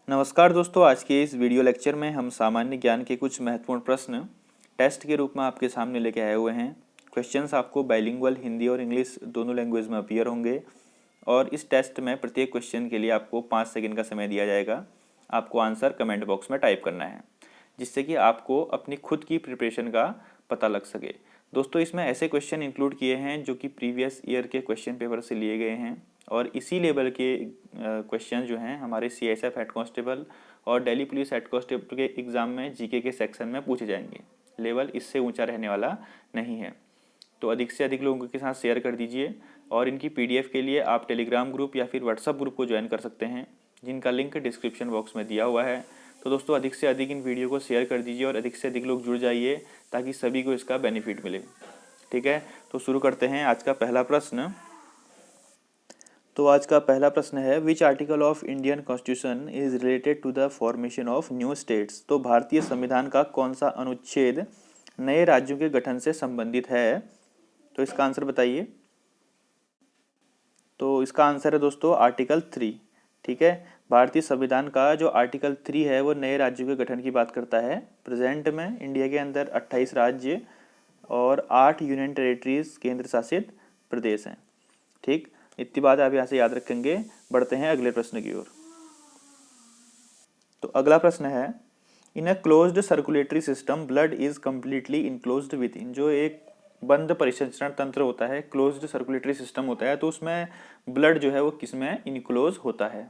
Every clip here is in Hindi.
नमस्कार दोस्तों, आज के इस वीडियो लेक्चर में हम सामान्य ज्ञान के कुछ महत्वपूर्ण प्रश्न टेस्ट के रूप में आपके सामने लेके आए हुए हैं। क्वेश्चंस आपको बाइलिंगुअल हिंदी और इंग्लिश दोनों लैंग्वेज में अपीयर होंगे और इस टेस्ट में प्रत्येक क्वेश्चन के लिए आपको 5 सेकंड का समय दिया जाएगा। आपको आंसर कमेंट बॉक्स में टाइप करना है, जिससे कि आपको अपनी खुद की प्रिपरेशन का पता लग सके। दोस्तों, इसमें ऐसे क्वेश्चन इंक्लूड किए हैं जो कि प्रीवियस ईयर के क्वेश्चन पेपर से लिए गए हैं और इसी लेवल के क्वेश्चन जो हैं हमारे CSF हेड कांस्टेबल और दिल्ली पुलिस हेड कांस्टेबल के एग्ज़ाम में जीके के सेक्शन में पूछे जाएंगे। लेवल इससे ऊंचा रहने वाला नहीं है, तो अधिक से अधिक लोगों के साथ शेयर कर दीजिए। और इनकी PDF के लिए आप टेलीग्राम ग्रुप या फिर व्हाट्सअप ग्रुप को ज्वाइन कर सकते हैं, जिनका लिंक डिस्क्रिप्शन बॉक्स में दिया हुआ है। तो दोस्तों, अधिक से अधिक इन वीडियो को शेयर कर दीजिए और अधिक से अधिक लोग जुड़ जाइए ताकि सभी को इसका बेनिफिट मिले। ठीक है, तो शुरू करते हैं आज का पहला प्रश्न। तो आज का पहला प्रश्न है, which article of Indian constitution is related to the formation of new states. तो भारतीय संविधान का कौन सा अनुच्छेद नए राज्यों के गठन से संबंधित है? तो इसका आंसर बताइए। तो इसका आंसर है दोस्तों आर्टिकल 3। ठीक है, भारतीय संविधान का जो आर्टिकल 3 है वो नए राज्यों के गठन की बात करता है। प्रेजेंट में इंडिया के अंदर 28 राज्य और 8 यूनियन टेरिटरीज केंद्र शासित प्रदेश हैं। ठीक, इतनी बात आप यहाँ से याद रखेंगे। बढ़ते हैं अगले प्रश्न की ओर। तो अगला प्रश्न है, in a closed circulatory system blood is completely enclosed within. जो एक बंद परिसंचरण तंत्र होता है, क्लोज्ड सर्कुलेटरी सिस्टम होता है, तो उसमें ब्लड जो है वो किसमें इनक्लोज होता है?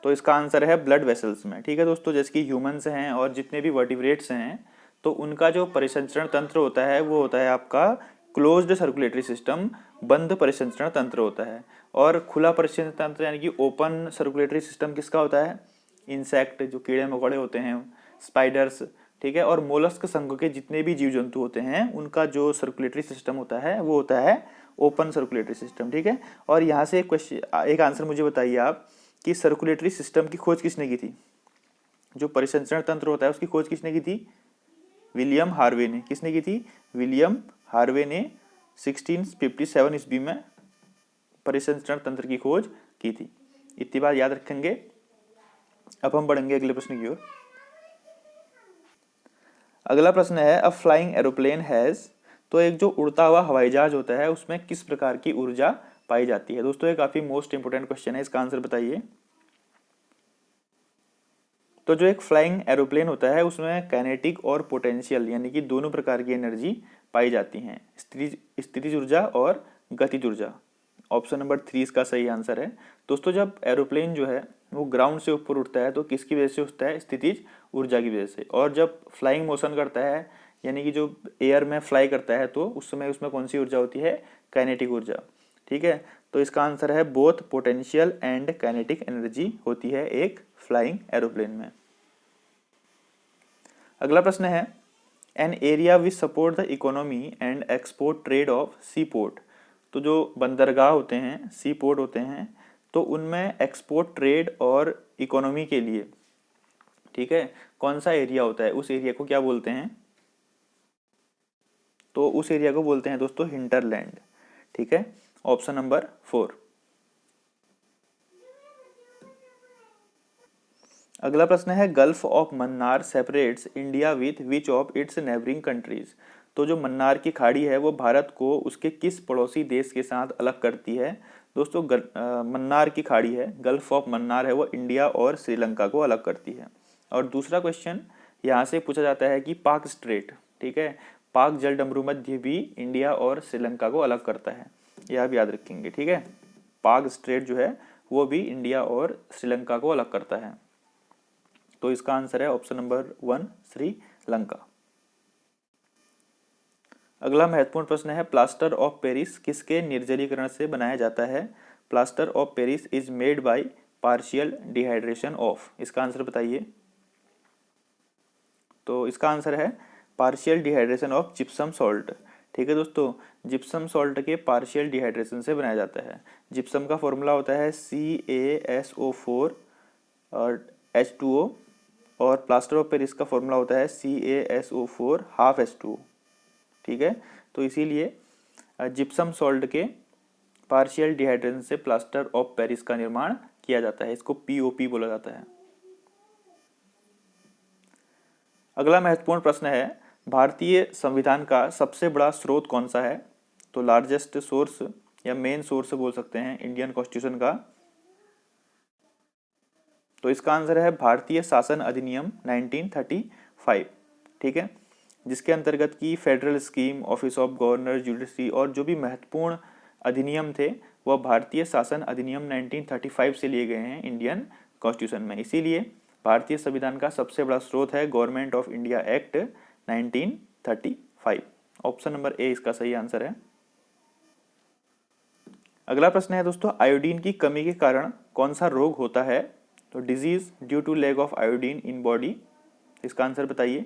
तो इसका आंसर है ब्लड वेसल्स में। ठीक है दोस्तों, जैसे कि ह्यूमंस हैं और जितने भी वर्टिब्रेट्स हैं, तो उनका जो परिसंचरण तंत्र होता है वो होता है आपका क्लोज्ड सर्कुलेटरी सिस्टम, बंद परिसंचरण तंत्र होता है। और खुला परिसंचरण तंत्र यानी कि ओपन सर्कुलेटरी सिस्टम किसका होता है? इंसेक्ट, जो कीड़े मकोड़े होते हैं, स्पाइडर्स, ठीक है, और मोलस्क संघ के जितने भी जीव जंतु होते हैं, उनका जो सर्कुलेटरी सिस्टम होता है वो होता है ओपन सर्कुलेटरी सिस्टम। ठीक है, और यहाँ से एक आंसर मुझे बताइए आप कि सर्कुलेटरी सिस्टम की खोज किसने की थी? जो परिसंचरण तंत्र होता है उसकी खोज किसने की थी? विलियम हार्वे ने। किसने की थी? विलियम हार्वे ने 1657 ईस्वी में परिसंचरण तंत्र की खोज की थी। इतनी बात याद रखेंगे। अब हम बढ़ेंगे अगले प्रश्न की ओर। अगला प्रश्न है, अ फ्लाइंग एरोप्लेन हैज। तो एक जो उड़ता हुआ हवाई जहाज होता है उसमें किस प्रकार की ऊर्जा पाई जाती है? दोस्तों, ये काफी मोस्ट इंपोर्टेंट क्वेश्चन है, इसका आंसर बताइए। तो जो एक फ्लाइंग एरोप्लेन होता है उसमें काइनेटिक और पोटेंशियल यानी कि दोनों प्रकार की एनर्जी पाई जाती हैं, स्थितिज ऊर्जा और गतिज ऊर्जा। ऑप्शन नंबर 3 इसका सही आंसर है। दोस्तों, जब एरोप्लेन जो है वो ग्राउंड से ऊपर उठता है तो किसकी वजह से उठता है? स्थितिज ऊर्जा की वजह से। और जब फ्लाइंग मोशन करता है यानी कि जो एयर में फ्लाई करता है, तो उस समय उसमें कौन सी ऊर्जा होती है? काइनेटिक ऊर्जा। ठीक है, तो इसका आंसर है both potential and kinetic energy होती है एक फ्लाइंग एरोप्लेन में। अगला प्रश्न है, an area which support the economy and export trade of seaport. तो जो बंदरगाह होते हैं, सी पोर्ट होते हैं, तो उनमें एक्सपोर्ट ट्रेड और इकोनॉमी के लिए, ठीक है, कौन सा एरिया होता है? उस एरिया को क्या बोलते हैं? तो उस एरिया को बोलते हैं दोस्तों हिंटरलैंड। ठीक है, ऑप्शन नंबर 4। अगला प्रश्न है, gulf of Mannar separates India with which of its neighbouring countries. तो जो मन्नार की खाड़ी है वो भारत को उसके किस पड़ोसी देश के साथ अलग करती है? दोस्तों, मन्नार की खाड़ी है, गल्फ ऑफ मन्नार है, वो इंडिया और श्रीलंका को अलग करती है। और दूसरा क्वेश्चन यहाँ से पूछा जाता है कि पाक स्ट्रेट, ठीक है, पाक जलडमरू मध्य भी इंडिया और श्रीलंका को अलग करता है, यह आप याद रखेंगे। ठीक है, पाक स्ट्रेट जो है वो भी इंडिया और श्रीलंका को अलग करता है। तो इसका आंसर है ऑप्शन नंबर 1 श्रीलंका। अगला महत्वपूर्ण प्रश्न है, प्लास्टर ऑफ पेरिस किसके निर्जलीकरण से बनाया जाता है? Plaster of Paris is made by partial dehydration of. इसका आंसर बताइए। तो इसका आंसर है partial dehydration of gypsum salt. ठीक है दोस्तों, जिप्सम सॉल्ट के पार्शियल डिहाइड्रेशन से बनाया जाता है। जिप्सम का फॉर्मूला होता है CaSO4 और H2O, और प्लास्टर ऑफ पेरिस का फॉर्मूला होता है CaSO4 हाफ H2O। ठीक है, तो इसीलिए जिप्सम सॉल्ट के पार्शियल डिहाइड्रेशन से प्लास्टर ऑफ पेरिस का निर्माण किया जाता है, इसको पीओपी बोला जाता है। अगला महत्वपूर्ण प्रश्न है, भारतीय संविधान का सबसे बड़ा स्रोत कौन सा है? तो लार्जेस्ट सोर्स या मेन सोर्स बोल सकते हैं इंडियन कॉन्स्टिट्यूशन का। तो इसका आंसर है भारतीय शासन अधिनियम 1935, ठीक है, जिसके अंतर्गत की federal scheme, office of governor, judiciary और जो भी महत्वपूर्ण अधिनियम थे वह भारतीय शासन अधिनियम 1935 से लिए गए हैं इंडियन कॉन्स्टिट्यूशन में। इसीलिए भारतीय संविधान का सबसे बड़ा स्रोत है government of India act 1935। Option number A इसका सही आंसर है। अगला प्रश्न है दोस्तों, आयोडीन की कमी के कारण कौन सा रोग होता है? तो disease due to lack of iodine in body, इसका आंसर बताइए।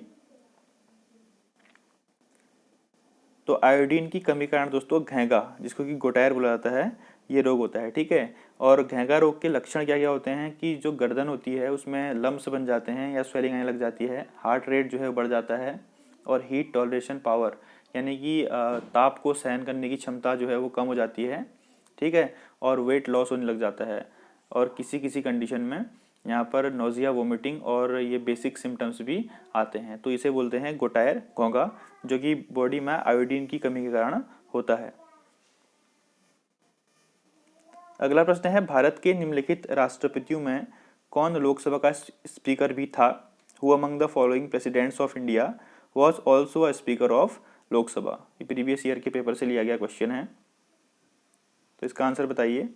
तो आयोडीन की कमी के कारण दोस्तों घेंगा, जिसको कि गोटायर बोला जाता है, ये रोग होता है, ठीक है। और घेंगा रोग के लक्षण क्या क्या होते हैं कि जो गर्दन होती है उसमें लम्स बन जाते हैं या स्वेलिंग आने लग जाती है, हार्ट रेट जो है बढ़ जाता है, और हीट टॉलरेशन पावर यानी कि ताप को सहन करने की क्षमता जो है वो कम हो जाती है, ठीक है, और वेट लॉस होने लग जाता है, और किसी किसी कंडीशन में यहाँ पर नोजिया, वोमिटिंग और ये बेसिक सिम्टम्स भी आते हैं। तो इसे बोलते हैं गोटायर घोंघा, जो कि बॉडी में आयोडीन की कमी के कारण होता है। अगला प्रश्न है, भारत के निम्नलिखित राष्ट्रपतियों में कौन लोकसभा का स्पीकर भी था? Who among the following presidents of India was also a speaker of Lok Sabha? ये प्रीवियस ईयर के पेपर से लिया गया क्वेश्चन है, तो इसका आंसर बताइए।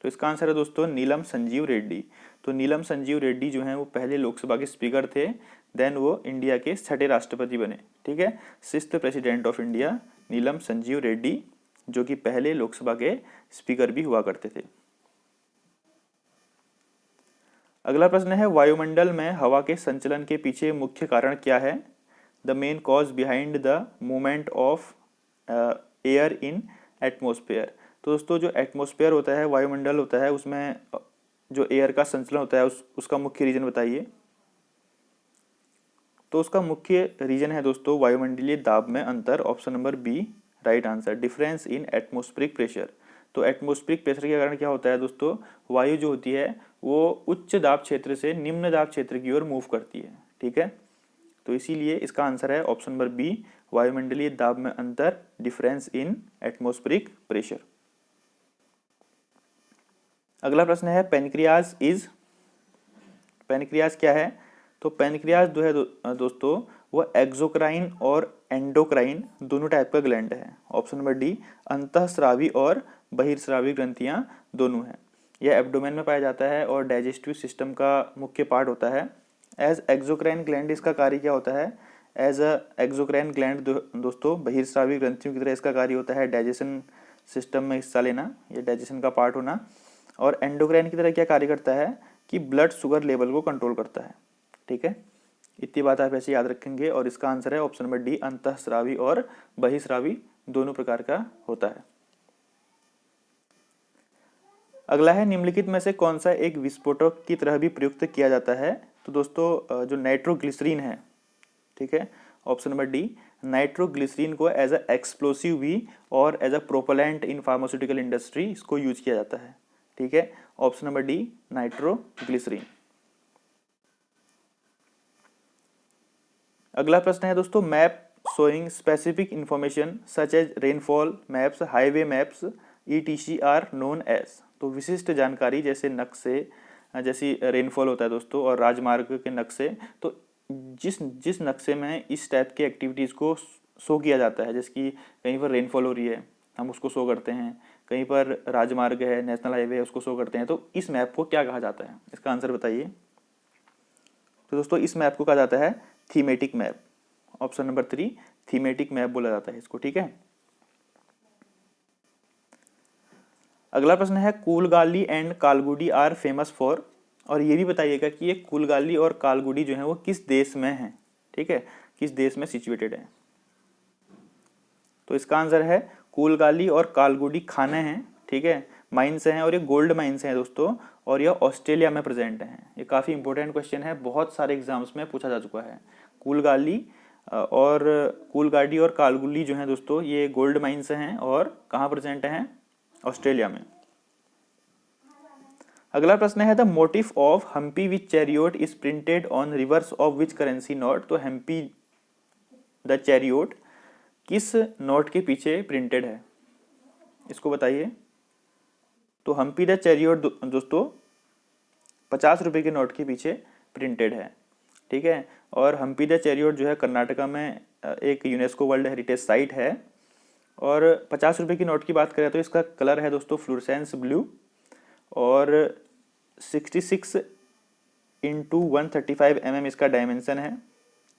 तो इसका आंसर है दोस्तों नीलम संजीव रेड्डी। तो नीलम संजीव रेड्डी जो हैं वो पहले लोकसभा के स्पीकर थे, देन वो इंडिया के 6ठे राष्ट्रपति बने, ठीक है, 6th प्रेसिडेंट ऑफ इंडिया नीलम संजीव रेड्डी, जो कि पहले लोकसभा के स्पीकर भी हुआ करते थे। अगला प्रश्न है, वायुमंडल में हवा के संचलन के पीछे मुख्य कारण क्या है? The main cause behind the movement of air in atmosphere. तो दोस्तों जो एटमोस्फेयर होता है, वायुमंडल होता है, उसमें जो एयर का संचलन होता है उसका मुख्य रीजन बताइए। तो उसका मुख्य रीजन है दोस्तों वायुमंडलीय दाब में अंतर, option number B right answer, difference in atmospheric pressure. तो एटमोस्फेरिक प्रेशर के कारण क्या होता है दोस्तों, वायु जो होती है वो उच्च दाब क्षेत्र से निम्न दाब क्षेत्र की ओर मूव करती है, ठीक है। तो इसीलिए इसका आंसर है ऑप्शन नंबर बी, वायुमंडलीय दाब में अंतर, डिफरेंस इन एटमोस्फेरिक प्रेशर। अगला प्रश्न है, पेनक्रियाज इज, पेनक्रियाज क्या है? तो पेनक्रियाज जो है दोस्तों वो एक्सोक्राइन और एंडोक्राइन दोनों टाइप का ग्लैंड है, ऑप्शन नंबर डी, अंतःस्रावी और बहिर्स्रावी ग्रंथियां दोनों हैं। यह एब्डोमेन में पाया जाता है और डाइजेस्टिव सिस्टम का मुख्य पार्ट होता है। एज एक्सोक्राइन ग्लैंड इसका कार्य क्या होता है? एज अ एक्सोक्राइन ग्लैंड दोस्तों बहिर्स्रावी ग्रंथियों की तरह इसका कार्य होता है डाइजेशन सिस्टम में हिस्सा लेना, ये डाइजेशन का पार्ट होना। और एंडोक्राइन की तरह क्या कार्य करता है कि ब्लड शुगर लेवल को कंट्रोल करता है, ठीक है। इतनी बात आप ऐसे याद रखेंगे, और इसका आंसर है ऑप्शन नंबर डी, अंतःस्रावी और बहिस्रावी दोनों प्रकार का होता है। अगला है, निम्नलिखित में से कौन सा एक विस्फोटक की तरह भी प्रयुक्त किया जाता है? तो दोस्तों जो नाइट्रोग्लिसरीन है, ठीक है, ऑप्शन नंबर डी, नाइट्रोग्लिसरीन को एज अ एक्सप्लोसिव भी और as a propellant in pharmaceutical industry इसको यूज किया जाता है, ठीक है, ऑप्शन नंबर डी नाइट्रोग्लिसरीन। अगला प्रश्न है दोस्तों, map showing specific information such as rainfall maps, highway maps, ETC are known as. तो विशिष्ट जानकारी जैसे नक्शे, जैसी रेनफॉल होता है दोस्तों और राजमार्ग के नक्शे, तो जिस नक्शे में इस टाइप के एक्टिविटीज़ को शो किया जाता है, जैसे कि कहीं पर रेनफॉल हो रही है हम उसको शो करते हैं, कहीं पर राजमार्ग है, नेशनल हाईवे है, उसको शो करते हैं, तो इस मैप को क्या कहा जाता है? इसका आंसर बताइए। तो दोस्तों इस मैप को कहा जाता है thematic map, option number 3 thematic map बोला जाता है इसको, ठीक है। अगला प्रश्न है, कूलगाली एंड कालगुडी आर फेमस फॉर, और ये भी बताइएगा कि ये कूलगाली और कालगुडी जो है वो किस देश में है, ठीक है, किस देश में सिचुएटेड है। तो इसका आंसर है कूलगाली और कालगुडी खाने हैं, ठीक है, माइंस हैं, और ये गोल्ड माइंस हैं दोस्तों, और ये ऑस्ट्रेलिया में प्रेजेंट हैं। ये काफ़ी इंपॉर्टेंट क्वेश्चन है, बहुत सारे एग्जाम्स में पूछा जा चुका है। कूलगाली और कूलगाडी और कालगुडी जो हैं दोस्तों ये गोल्ड माइंस हैं और कहाँ प्रेजेंट हैं? ऑस्ट्रेलिया में। अगला प्रश्न है the motive of Hampi which chariot is printed on reverse of which currency note. तो हम्पी द चैरियोट किस नोट के पीछे प्रिंटेड है, इसको बताइए। तो हम्पी द चैरियोट दोस्तों 50 रुपये के नोट के पीछे प्रिंटेड है, ठीक है। और हम्पी द चैरियोट जो है कर्नाटका में एक यूनेस्को वर्ल्ड हेरिटेज साइट है। और 50 रुपये की नोट की बात करें तो इसका कलर है दोस्तों फ्लोरेसेंस ब्लू, और 66 इंटू 135 mm इसका डायमेंशन है,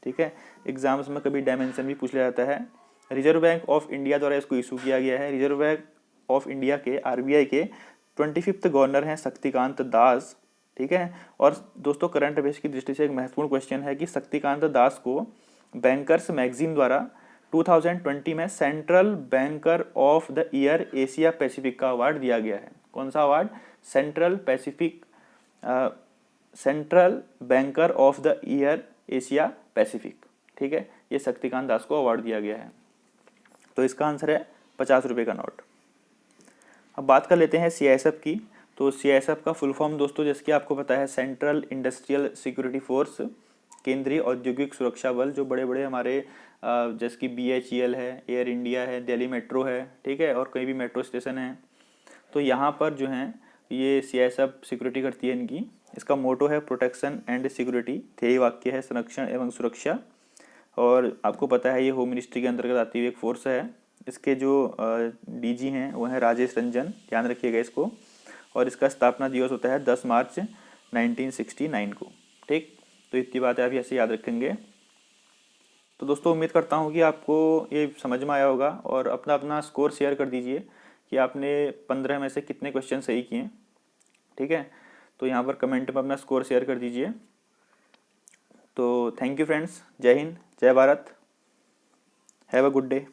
ठीक है। एग्जाम्स में कभी डायमेंशन भी पूछ लिया जाता है। रिजर्व बैंक ऑफ इंडिया द्वारा इसको इशू किया गया है। रिजर्व बैंक ऑफ इंडिया के RBI के 25th गवर्नर हैं शक्तिकांत दास, ठीक है। और दोस्तों करंट अफेयर्स की दृष्टि से एक महत्वपूर्ण क्वेश्चन है कि शक्तिकांत दास को बैंकर्स मैगजीन द्वारा 2020 में central banker of the year Asia Pacific का अवार्ड दिया गया है। कौन सा award? Central banker of the year Asia Pacific, ठीक है। ये शक्तिकांत दास को अवार्ड दिया गया है। तो इसका आंसर है 50 रुपये का नोट। अब बात कर लेते हैं CISF की। तो CISF का फुल फॉर्म दोस्तों जैसे कि आपको पता है सेंट्रल इंडस्ट्रियल सिक्योरिटी फोर्स, केंद्रीय औद्योगिक सुरक्षा बल। जो बड़े बड़े हमारे जैसे कि BHEL है, एयर इंडिया है, दिल्ली मेट्रो है, ठीक है, और कई भी मेट्रो स्टेशन है, तो यहाँ पर जो है ये CISF सिक्योरिटी करती है इनकी। इसका मोटो है प्रोटेक्शन एंड सिक्योरिटी, ध्येय वाक्य है संरक्षण एवं सुरक्षा। और आपको पता है ये होम मिनिस्ट्री के अंतर्गत आती हुई एक फोर्स है। इसके जो DG हैं वो हैं राजेश रंजन, ध्यान रखिएगा इसको। और इसका स्थापना दिवस होता है 10 मार्च 1969 को, ठीक। तो इतनी बातें आप ऐसे याद रखेंगे। तो दोस्तों उम्मीद करता हूँ कि आपको ये समझ में आया होगा, और अपना अपना स्कोर शेयर कर दीजिए कि आपने 15 में से कितने क्वेश्चन सही किए, ठीक है। तो यहाँ पर कमेंट में अपना स्कोर शेयर कर दीजिए। तो थैंक यू फ्रेंड्स, जय हिंद, जय Bharat, have a good day.